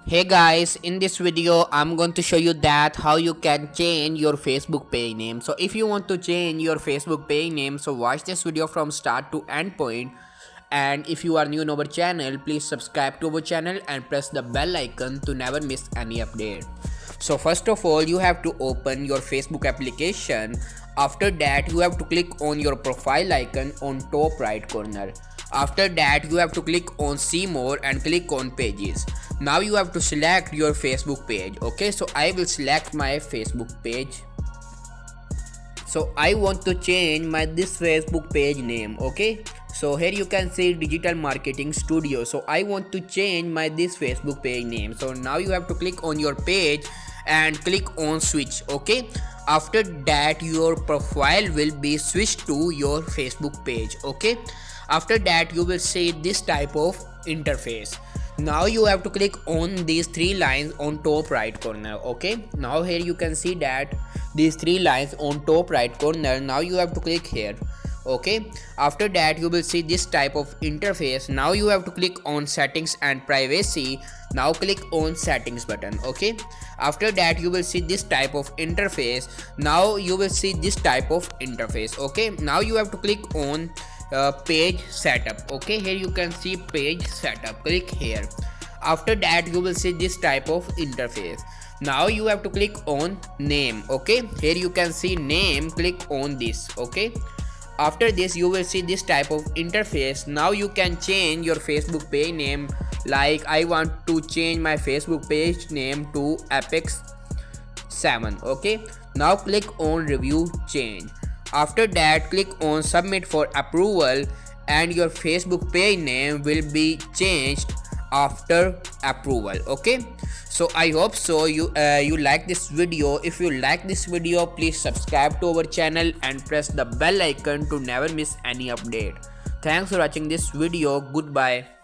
Hey guys, in this video I'm going to show you that how you can change your Facebook page name. So if you want to change your Facebook page name, so watch this video from start to end point. And if you are new in our channel, please subscribe to our channel and press the bell icon to never miss any update. So first of all, you have to open your Facebook application. After that, you have to click on your profile icon on top right corner. After that, you have to click on see more and click on pages. Now you have to select your Facebook page. Okay, so I will select my Facebook page. So I want to change my this Facebook page name. Okay, so here you can see digital marketing studio. So I want to change my this Facebook page name. So now you have to click on your page and click on switch. Okay, after that your profile will be switched to your Facebook page. Okay, after that you will see this type of interface. Now you have to click on these three lines on top right corner. Okay, now here you can see that these three lines on top right corner. Now you have to click here. Okay, after that you will see this type of interface. Now you have to click on settings and privacy. Now click on settings button. Okay, after that you will see this type of interface. Now you will see this type of interface. Okay, now you have to click on page setup. Okay, here you can see page setup. Click here. After that you will see this type of interface. Now you have to click on name. Okay, here you can see name. Click on this. Okay, after this you will see this type of interface. Now you can change your Facebook page name. Like I want to change my Facebook page name to Apex 7. Okay, now click on review change. After that click on submit for approval and your Facebook page name will be changed after approval. Okay, so I hope so you like this video. If you like this video, please subscribe to our channel and press the bell icon to never miss any update. Thanks for watching this video. Goodbye.